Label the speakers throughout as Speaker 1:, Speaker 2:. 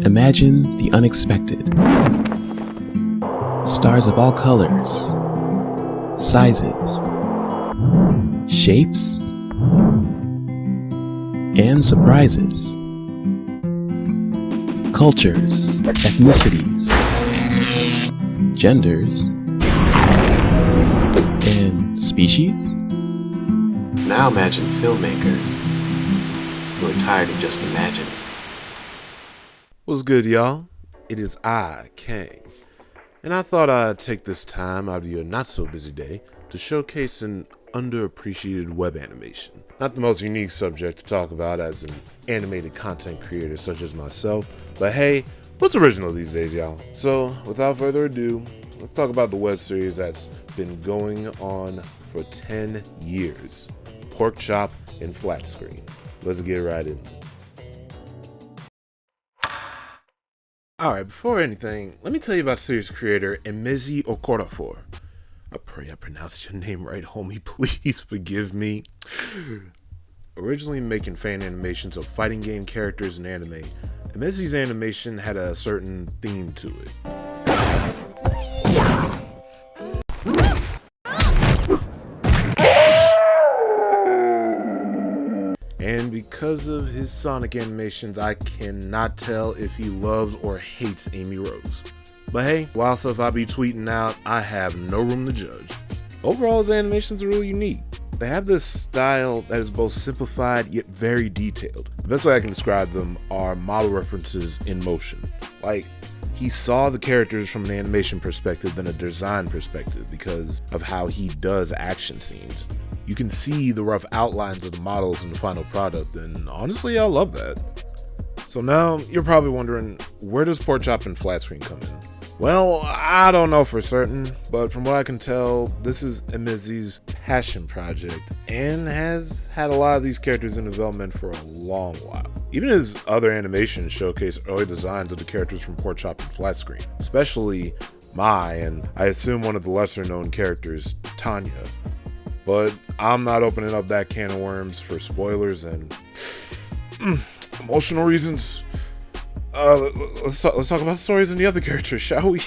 Speaker 1: Imagine the unexpected. Stars of all colors, sizes, shapes, and surprises. Cultures, ethnicities, genders, and species? Now imagine filmmakers who are tired of just imagining.
Speaker 2: What's good, y'all? It is I, Kang, and I thought I'd take this time out of your not-so-busy day to showcase an underappreciated web animation. Not the most unique subject to talk about as an animated content creator such as myself, but hey, what's original these days, y'all? So, without further ado, let's talk about the web series that's been going on for 10 years, Porkchop and Flatscreen. Let's get right in. Alright, before anything, let me tell you about series creator Emezie Okorafor. I pray I pronounced your name right, homie. Please forgive me. Originally making fan animations of fighting game characters in anime, Emezie's animation had a certain theme to it. And because of his Sonic animations, I cannot tell if he loves or hates Amy Rose. But hey, while stuff I be tweeting out, I have no room to judge. Overall, his animations are really unique. They have this style that is both simplified yet very detailed. The best way I can describe them are model references in motion. Like, he saw the characters from an animation perspective than a design perspective because of how he does action scenes. You can see the rough outlines of the models in the final product, and honestly, I love that. So now, you're probably wondering, where does Porkchop and Flatscreen come in? Well, I don't know for certain, but from what I can tell, this is Emezie's passion project and has had a lot of these characters in development for a long while. Even his other animations showcase early designs of the characters from Porkchop and Flatscreen, especially Mai, and I assume one of the lesser known characters, Tanya. But I'm not opening up that can of worms for spoilers and emotional reasons. Let's talk about the stories and the other characters, shall we?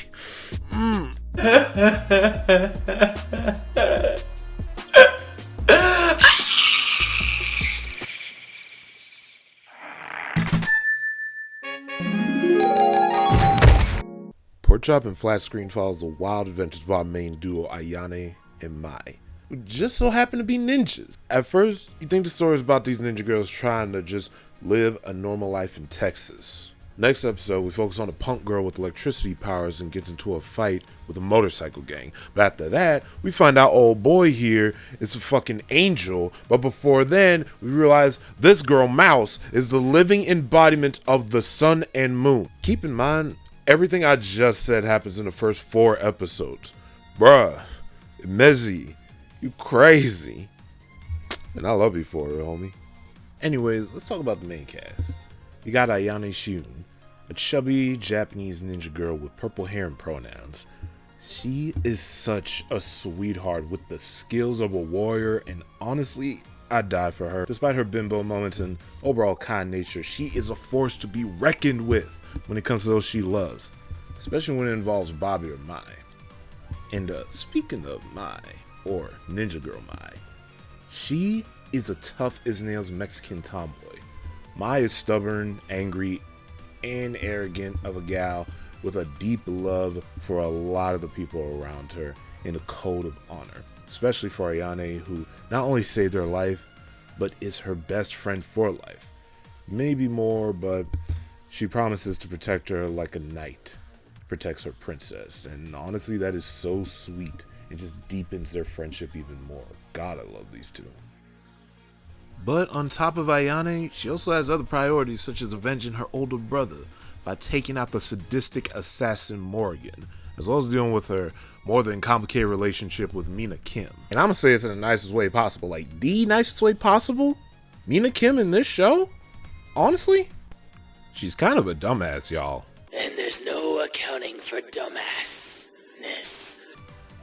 Speaker 2: Porkchop and Flatscreen follows the wild adventures of our main duo Ayane and Mai, who just so happen to be ninjas. At first, you think the story is about these ninja girls trying to just live a normal life in Texas. Next episode, we focus on a punk girl with electricity powers and gets into a fight with a motorcycle gang. But after that, we find out old boy here is a fucking angel. But before then, we realize this girl Mouse is the living embodiment of the sun and moon. Keep in mind, everything I just said happens in the first 4 episodes. Bruh, Emezie, you crazy. And I love you for it, homie. Anyways, let's talk about the main cast. You got Ayane Shiun, a chubby Japanese ninja girl with purple hair and pronouns. She is such a sweetheart with the skills of a warrior, and honestly, I die for her. Despite her bimbo moments and overall kind nature, she is a force to be reckoned with when it comes to those she loves, especially when it involves Bobby or Mai. And speaking of Mai, or Ninja Girl Mai, she is a tough as nails Mexican tomboy. Mai is stubborn, angry, and arrogant of a gal with a deep love for a lot of the people around her and a code of honor, especially for Ayane, who not only saved her life, but is her best friend for life. Maybe more, but she promises to protect her like a knight protects her princess, and honestly, that is so sweet. It just deepens their friendship even more. God, I love these two. But on top of Ayane, she also has other priorities such as avenging her older brother by taking out the sadistic assassin Morgan, as well as dealing with her more than complicated relationship with Mina Kim. And I'm gonna say this in the nicest way possible, like the nicest way possible. Mina Kim in this show? Honestly, she's kind of a dumbass, y'all.
Speaker 3: And there's no accounting for dumbassness.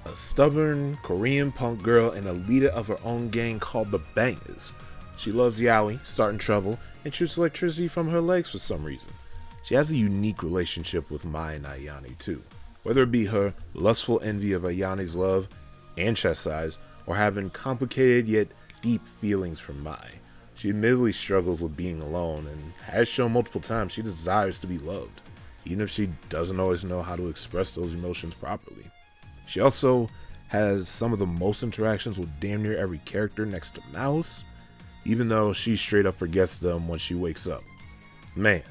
Speaker 2: A stubborn Korean punk girl and a leader of her own gang called the Bangers. She loves yaoi, starting trouble, and shoots electricity from her legs for some reason. She has a unique relationship with Mai and Ayane too, whether it be her lustful envy of Ayane's love and chest size, or having complicated yet deep feelings for Mai. She admittedly struggles with being alone and has shown multiple times she desires to be loved, even if she doesn't always know how to express those emotions properly. She also has some of the most interactions with damn near every character next to Mouse, even though she straight up forgets them when she wakes up. Man,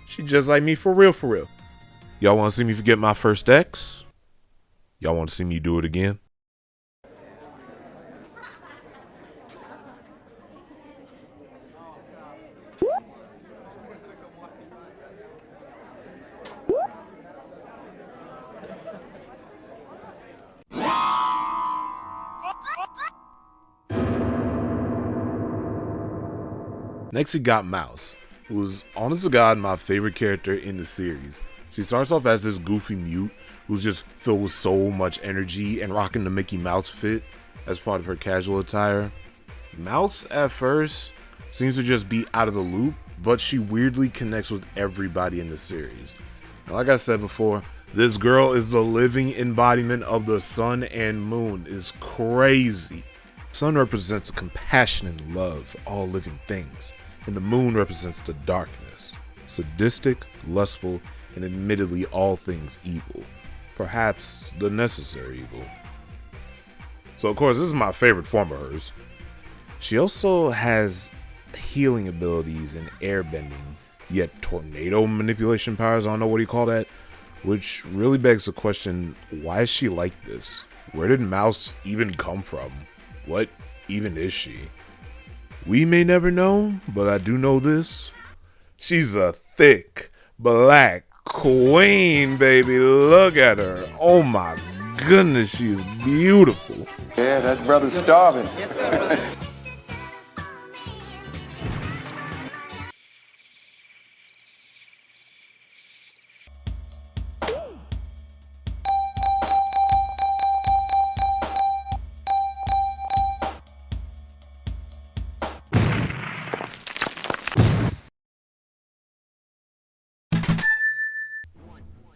Speaker 2: she just like me for real for real. Y'all want to see me forget my first ex? Y'all want to see me do it again? Next we got Mouse, who is honest to God my favorite character in the series. She starts off as this goofy mute who's just filled with so much energy and rocking the Mickey Mouse fit as part of her casual attire. Mouse at first seems to just be out of the loop, but she weirdly connects with everybody in the series. And like I said before, this girl is the living embodiment of the sun and moon. It's crazy. The sun represents compassion and love for all living things, and the moon represents the darkness, sadistic, lustful, and admittedly all things evil. Perhaps the necessary evil. So of course, this is my favorite form of hers. She also has healing abilities and airbending, yet tornado manipulation powers, I don't know what you call that, which really begs the question, why is she like this? Where did Mouse even come from? What even is she? We may never know, but I do know this. She's a thick, black queen, baby. Look at her. Oh my goodness, she's beautiful.
Speaker 4: Yeah, that brother's starving.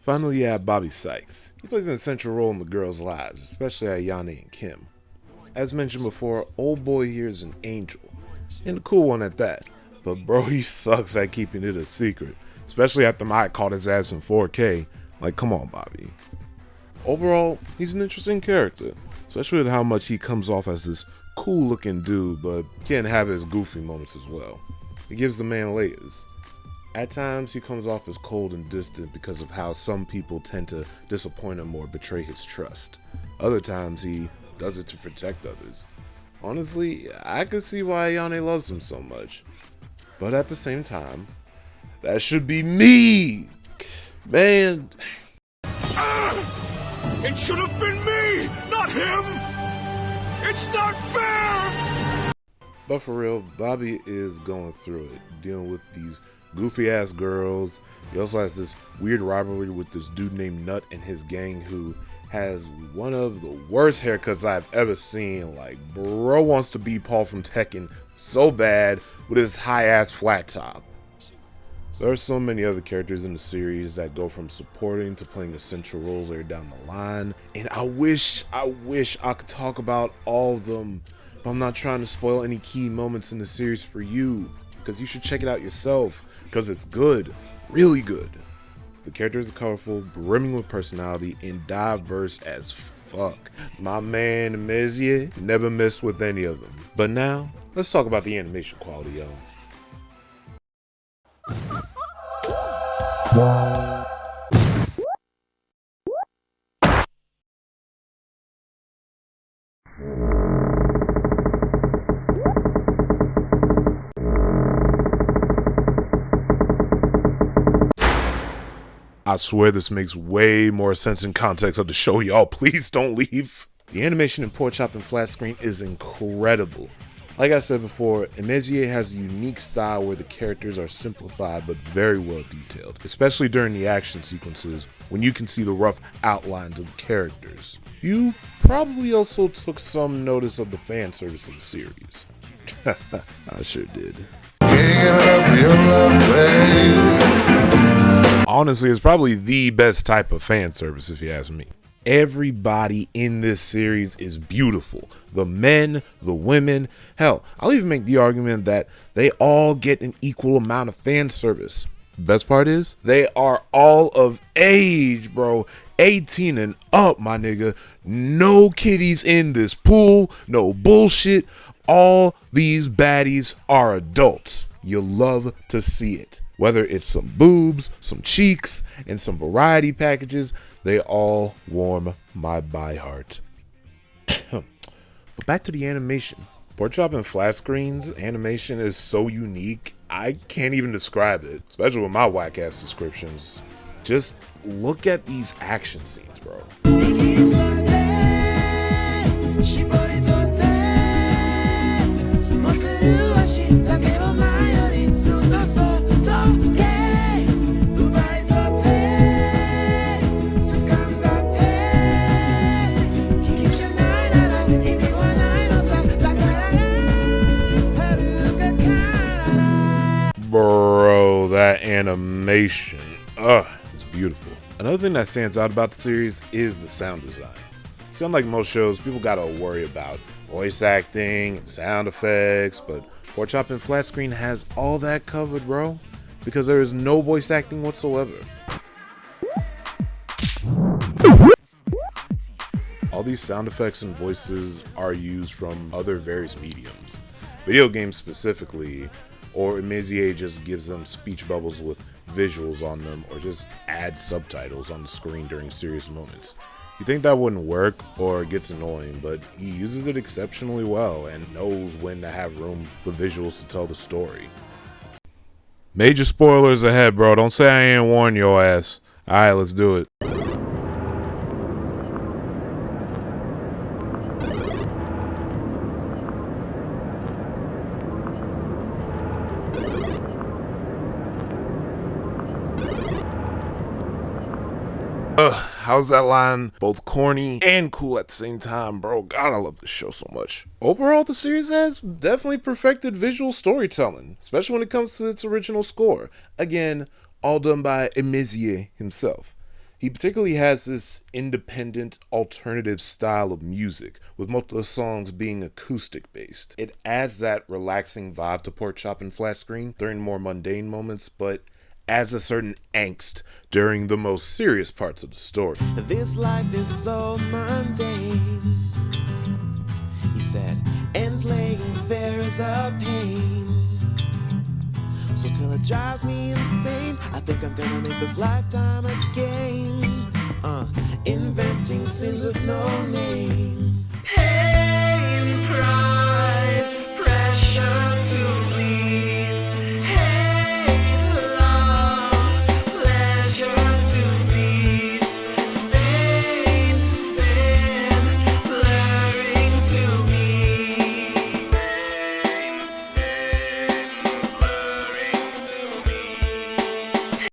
Speaker 2: Finally, you have Bobby Sykes. He plays an essential role in the girls' lives, especially Ayane and Kim. As mentioned before, old boy here is an angel, and a cool one at that. But bro, he sucks at keeping it a secret, especially after Mike caught his ass in 4K. Like, come on, Bobby. Overall, he's an interesting character, especially with how much he comes off as this cool-looking dude, but can have his goofy moments as well. He gives the man layers. At times, he comes off as cold and distant because of how some people tend to disappoint him or betray his trust. Other times, he does it to protect others. Honestly, I can see why Ayane loves him so much. But at the same time, that should be me! Man.
Speaker 5: It should have been me, not him! It's not fair!
Speaker 2: But for real, Bobby is going through it, dealing with these goofy ass girls. He also has this weird rivalry with this dude named Nut and his gang who has one of the worst haircuts I've ever seen. Like, bro wants to be Paul from Tekken so bad with his high ass flat top. There are so many other characters in the series that go from supporting to playing essential roles later down the line, and I wish I could talk about all of them, but I'm not trying to spoil any key moments in the series for you, because you should check it out yourself, because it's good, really good. The characters are colorful, brimming with personality, and diverse as fuck. My man Emezie never missed with any of them. But now, let's talk about the animation quality, yo. I swear this makes way more sense in context of the show, y'all. Please don't leave. The animation in Porkchop and Flatscreen is incredible. Like I said before, Emezie has a unique style where the characters are simplified but very well detailed, especially during the action sequences when you can see the rough outlines of the characters. You probably also took some notice of the fan service of the series. I sure did.
Speaker 5: King of your love, babe.
Speaker 2: Honestly, it's probably the best type of fan service if you ask me. Everybody in this series is beautiful. The men, the women, hell, I'll even make the argument that they all get an equal amount of fan service. Best part is, they are all of age, bro. 18 and up, my nigga. No kiddies in this pool, no bullshit. All these baddies are adults. You love to see it. Whether it's some boobs, some cheeks, and some variety packages, they all warm my heart. But back to the animation. Porkchop and Flatscreen's animation is so unique, I can't even describe it, especially with my whack-ass descriptions. Just look at these action scenes, bro. Bro, that animation, it's beautiful. Another thing that stands out about the series is the sound design. See, unlike most shows, people gotta worry about voice acting, sound effects, but Porkchop and Flatscreen has all that covered, bro, because there is no voice acting whatsoever. All these sound effects and voices are used from other various mediums, video games specifically, or Emezie just gives them speech bubbles with visuals on them, or just adds subtitles on the screen during serious moments. You think that wouldn't work or it gets annoying, but he uses it exceptionally well and knows when to have room for visuals to tell the story. Major spoilers ahead, bro. Don't say I ain't warned your ass. Alright, let's do it. How's that line both corny and cool at the same time, bro? God, I love this show so much. Overall, the series has definitely perfected visual storytelling, especially when it comes to its original score. Again, all done by Emezie himself. He particularly has this independent, alternative style of music, with most of the songs being acoustic based. It adds that relaxing vibe to Porkchop and Flatscreen during more mundane moments, but adds a certain angst during the most serious parts of the story.
Speaker 6: This life is so mundane, he said, and playing fair is a pain. So till it drives me insane, I think I'm gonna make this lifetime a game. Inventing sins with no name. Pain, pride, pressure to please. Hate, love, pleasure to seize. Saint, sin, blurring to me.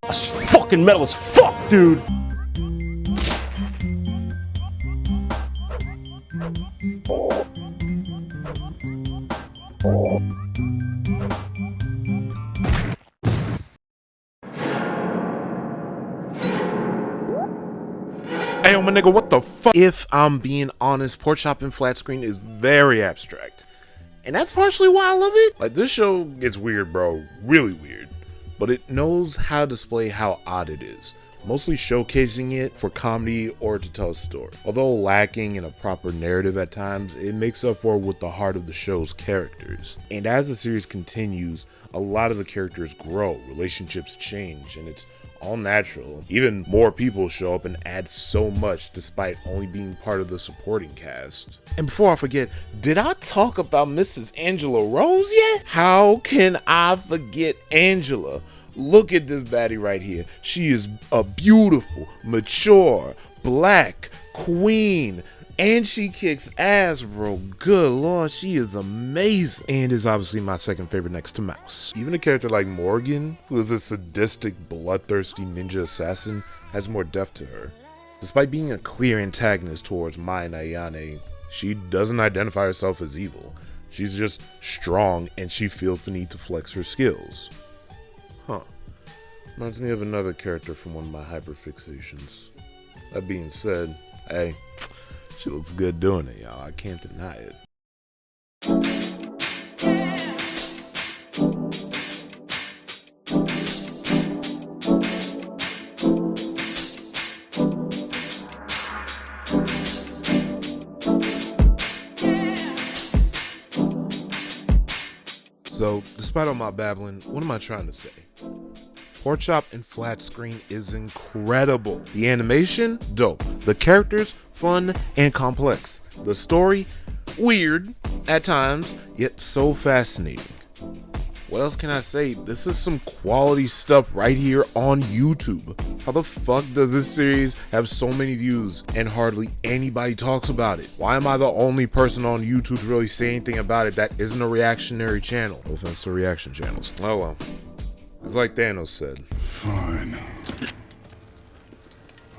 Speaker 7: That's fucking metal as fuck, dude!
Speaker 2: Hey, my nigga, what the fuck? If I'm being honest, Porkchop and Flatscreen is very abstract. And that's partially why I love it. Like, this show gets weird, bro. Really weird. But it knows how to display how odd it is, mostly showcasing it for comedy or to tell a story. Although lacking in a proper narrative at times, it makes up for it with the heart of the show's characters. And as the series continues, a lot of the characters grow, relationships change, and it's all natural. Even more people show up and add so much despite only being part of the supporting cast. And before I forget, did I talk about Mrs. Angela Rose yet? How can I forget Angela? Look at this baddie right here. She is a beautiful, mature, black queen. And she kicks ass, bro. Good lord, she is amazing. And is obviously my second favorite next to Mouse. Even a character like Morgan, who is a sadistic, bloodthirsty ninja assassin, has more depth to her. Despite being a clear antagonist towards Mai and Ayane, she doesn't identify herself as evil. She's just strong and she feels the need to flex her skills. Reminds me of another character from one of my hyperfixations. That being said, hey, she looks good doing it, y'all. I can't deny it. So, despite all my babbling, what am I trying to say? Porkchop and Flatscreen is incredible. The animation, dope. The characters, fun and complex. The story, weird at times, yet so fascinating. What else can I say? This is some quality stuff right here on YouTube. How the fuck does this series have so many views and hardly anybody talks about it? Why am I the only person on YouTube to really say anything about it that isn't a reactionary channel? No offense to reaction channels. Oh well. It's like Thanos said.
Speaker 5: Fine.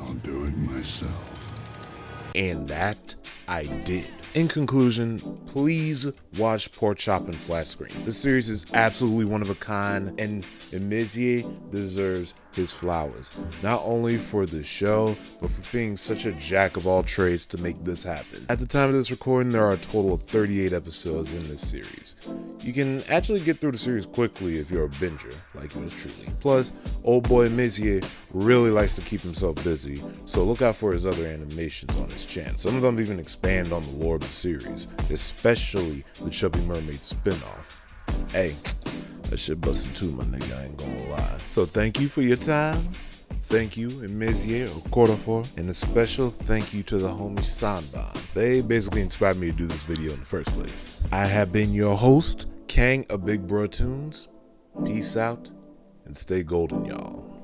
Speaker 5: I'll do it myself.
Speaker 2: And that I did. In conclusion, please watch Porkchop and Flatscreen. This series is absolutely one of a kind, and Emezie deserves his flowers. Not only for the show, but for being such a jack of all trades to make this happen. At the time of this recording, there are a total of 38 episodes in this series. You can actually get through the series quickly if you're a binger, like yours truly. Plus, old boy Emezie really likes to keep himself busy, so look out for his other animations on his channel. Some of them even expand on the lore of the series, especially the Chubby Mermaid spinoff. Hey, that shit bustin' too, my nigga, I ain't gonna lie. So thank you for your time. Thank you, Emezie Okorafor, and a special thank you to the homie Sanban. They basically inspired me to do this video in the first place. I have been your host, Kang of Big Bro Toons. Peace out, and stay golden, y'all.